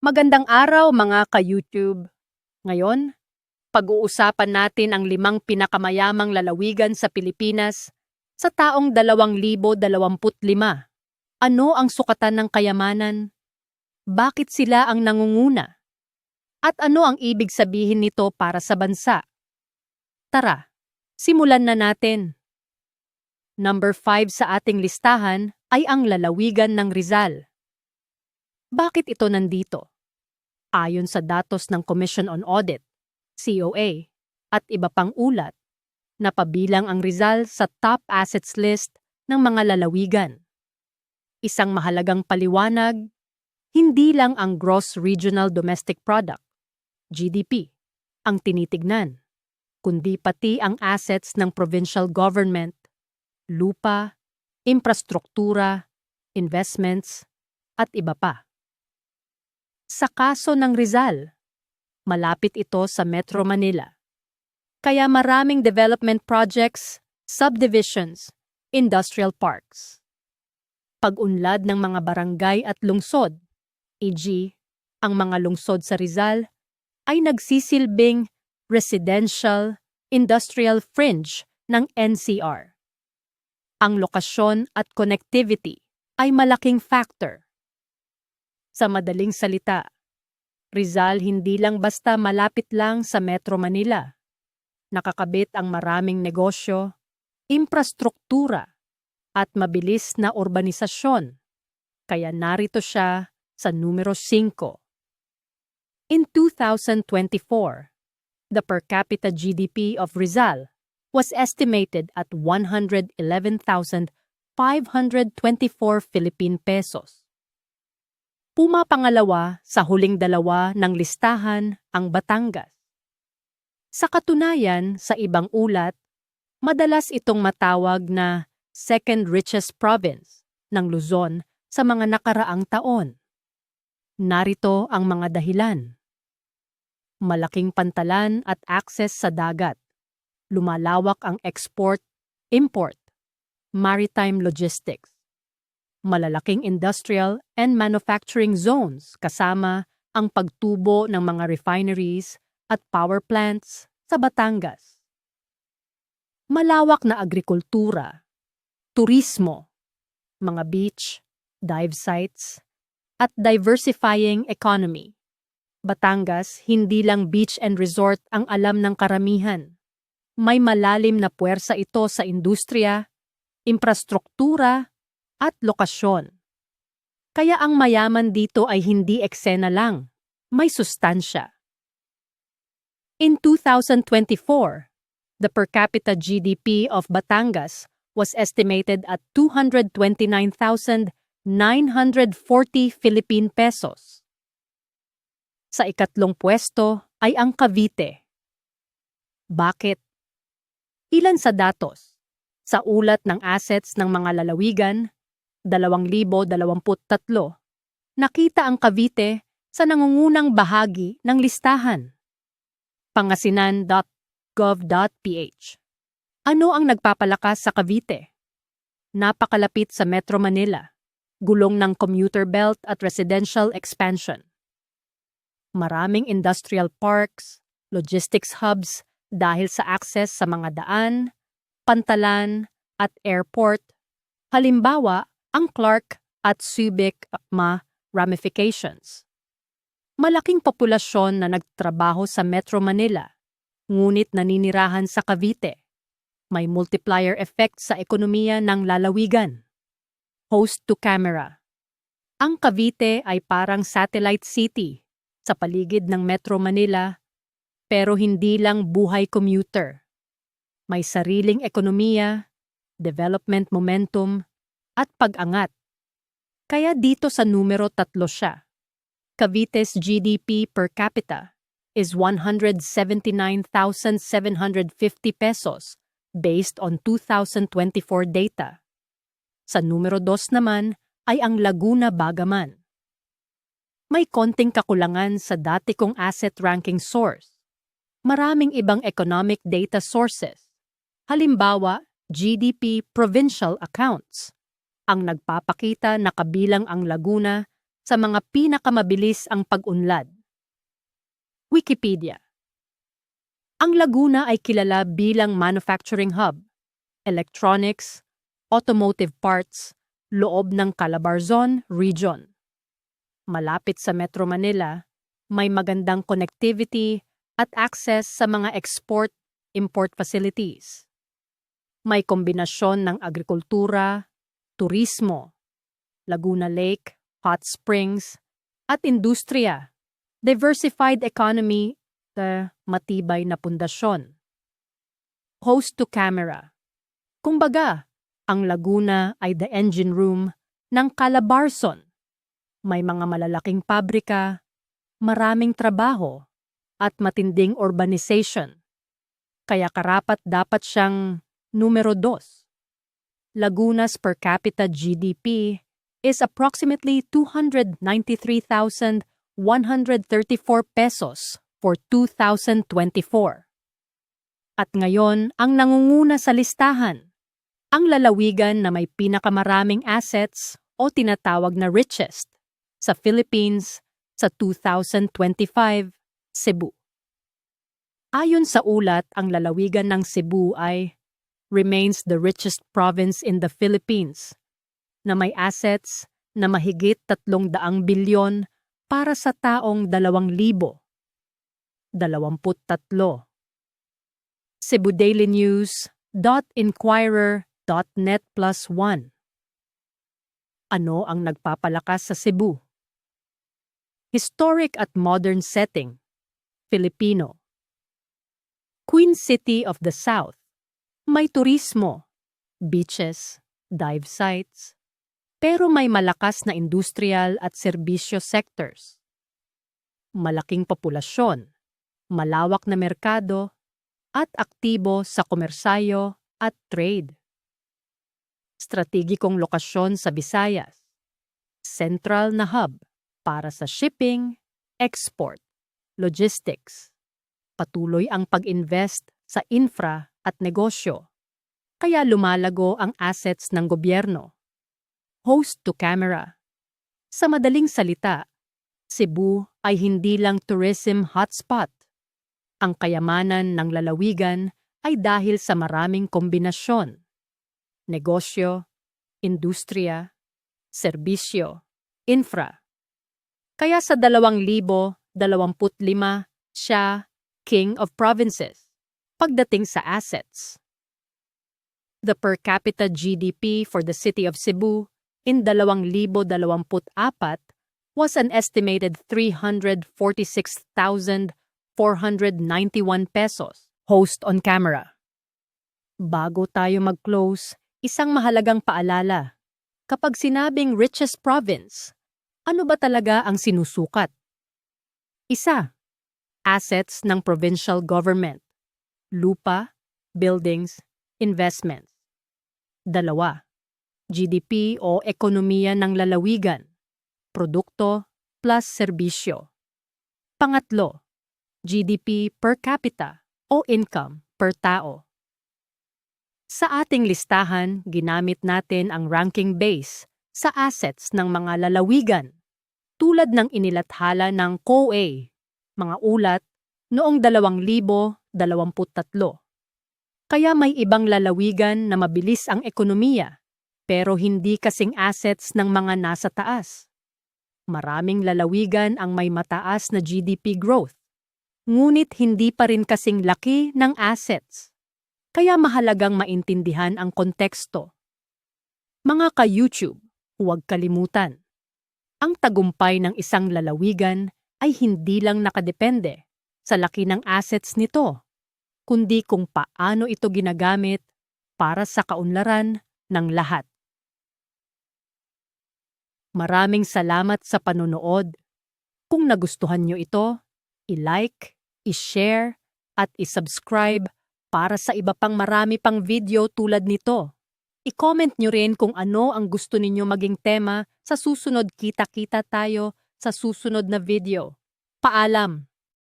Magandang araw mga ka-YouTube. Ngayon, pag-uusapan natin ang 5 pinakamayamang lalawigan sa Pilipinas sa taong 2025. Ano ang sukatan ng kayamanan? Bakit sila ang nangunguna? At ano ang ibig sabihin nito para sa bansa? Tara, simulan na natin. Number 5 sa ating listahan ay ang lalawigan ng Rizal. Bakit ito nandito? Ayon sa datos ng Commission on Audit, COA, at iba pang ulat, napabilang ang Rizal sa top assets list ng mga lalawigan. Isang mahalagang paliwanag, hindi lang ang Gross Regional Domestic Product, GDP, ang tinitignan, kundi pati ang assets ng provincial government, lupa, infrastruktura, investments, at iba pa. Sa kaso ng Rizal, malapit ito sa Metro Manila. Kaya maraming development projects, subdivisions, industrial parks. Pag-unlad ng mga barangay at lungsod, e.g., ang mga lungsod sa Rizal, ay nagsisilbing residential, industrial fringe ng NCR. Ang lokasyon at connectivity ay malaking factor. Sa madaling salita, Rizal hindi lang basta malapit lang sa Metro Manila. Nakakabit ang maraming negosyo, infrastruktura, at mabilis na urbanisasyon. Kaya narito siya sa numero 5. In 2024, the per capita GDP of Rizal was estimated at 111,524 Philippine pesos. Pumapangalawa sa huling dalawa ng listahan ang Batangas. Sa katunayan, sa ibang ulat, madalas itong matawag na second richest province ng Luzon sa mga nakaraang taon. Narito ang mga dahilan. Malaking pantalan at access sa dagat. Lumalawak ang export, import, maritime logistics. Malalaking industrial and manufacturing zones kasama ang pagtubo ng mga refineries at power plants sa Batangas. Malawak na agrikultura, turismo, mga beach, dive sites, at diversifying economy. Batangas, hindi lang beach and resort ang alam ng karamihan. May malalim na puwersa ito sa industriya, infrastruktura, at lokasyon. Kaya ang mayaman dito ay hindi eksena lang, may sustansya. In 2024, the per capita GDP of Batangas was estimated at 229,940 Philippine pesos. Sa ikatlong pwesto ay ang Cavite. Bakit? Ilan sa datos? Sa ulat ng assets ng mga lalawigan, 2023, nakita ang Cavite sa nangungunang bahagi ng listahan. Pangasinan.gov.ph. Ano ang nagpapalakas sa Cavite? Napakalapit sa Metro Manila, gulong ng commuter belt at residential expansion. Maraming industrial parks, logistics hubs dahil sa access sa mga daan, pantalan, at airport. Halimbawa, ang Clark at Subic ramifications. Malaking populasyon na nagtrabaho sa Metro Manila, ngunit naninirahan sa Cavite. May multiplier effect sa ekonomiya ng lalawigan. Host to camera. Ang Cavite ay parang satellite city sa paligid ng Metro Manila, pero hindi lang buhay commuter. May sariling ekonomiya, development momentum, at pag-angat. Kaya dito sa numero 3 siya. Cavite's GDP per capita is 179,750 pesos based on 2024 data. Sa numero 2 naman ay ang Laguna Bagaman. May konting kakulangan sa dati kong asset ranking source. Maraming ibang economic data sources. Halimbawa, GDP provincial accounts. Ang nagpapakita na kabilang ang Laguna sa mga pinakamabilis ang pag-unlad. Wikipedia. Ang Laguna ay kilala bilang manufacturing hub, electronics, automotive parts, loob ng Calabarzon Region. Malapit sa Metro Manila, may magandang connectivity at access sa mga export-import facilities. May kombinasyon ng agrikultura, turismo, Laguna Lake, hot springs, at industriya, diversified economy, matibay na pundasyon. Host to camera. Kumbaga, ang Laguna ay the engine room ng Calabarzon. May mga malalaking pabrika, maraming trabaho, at matinding urbanization. Kaya karapat dapat siyang numero 2. Laguna's per capita GDP is approximately 293,134 pesos for 2024. At ngayon, ang nangunguna sa listahan, ang lalawigan na may pinakamaraming assets o tinatawag na richest sa Philippines sa 2025, Cebu. Ayon sa ulat, ang lalawigan ng Cebu ay remains the richest province in the Philippines na may assets na mahigit 300 bilyon para sa taong 2023. CebuDailyNews.Inquirer.net+1. Ano ang nagpapalakas sa Cebu? Historic at modern setting, Filipino. Queen City of the South. May turismo, beaches, dive sites, pero may malakas na industrial at serbisyo sectors. Malaking populasyon, malawak na merkado, at aktibo sa komersaryo at trade. Strategikong lokasyon sa Visayas. Central na hub para sa shipping, export, logistics. Patuloy ang pag-invest sa infra at negosyo, kaya lumalago ang assets ng gobyerno. Host to camera. Sa madaling salita, Cebu ay hindi lang tourism hotspot. Ang kayamanan ng lalawigan ay dahil sa maraming kombinasyon. Negosyo, industriya, serbisyo, infra. Kaya sa 2025, siya King of Provinces pagdating sa assets. The per capita GDP for the city of Cebu in 2024 was an estimated 346,491 pesos. Host on camera. Bago tayo mag-close, isang mahalagang paalala. Kapag sinabing richest province, ano ba talaga ang sinusukat? 1. Assets ng provincial government. Lupa, buildings, investments. 2. GDP o ekonomiya ng lalawigan. Produkto plus serbisyo. 3. GDP per capita o income per tao. Sa ating listahan, ginamit natin ang ranking base sa assets ng mga lalawigan tulad ng inilathala ng COA, mga ulat, noong 2023. Kaya may ibang lalawigan na mabilis ang ekonomiya, pero hindi kasing assets ng mga nasa taas. Maraming lalawigan ang may mataas na GDP growth, ngunit hindi pa rin kasing laki ng assets. Kaya mahalagang maintindihan ang konteksto. Mga ka-YouTube, huwag kalimutan. Ang tagumpay ng isang lalawigan ay hindi lang nakadepende sa laki ng assets nito, kundi kung paano ito ginagamit para sa kaunlaran ng lahat. Maraming salamat sa panonood. Kung nagustuhan nyo ito, i-like, i-share, at i-subscribe para sa iba pang marami pang video tulad nito. I-comment nyo rin kung ano ang gusto ninyo maging tema sa susunod. Kita-kita tayo sa susunod na video. Paalam!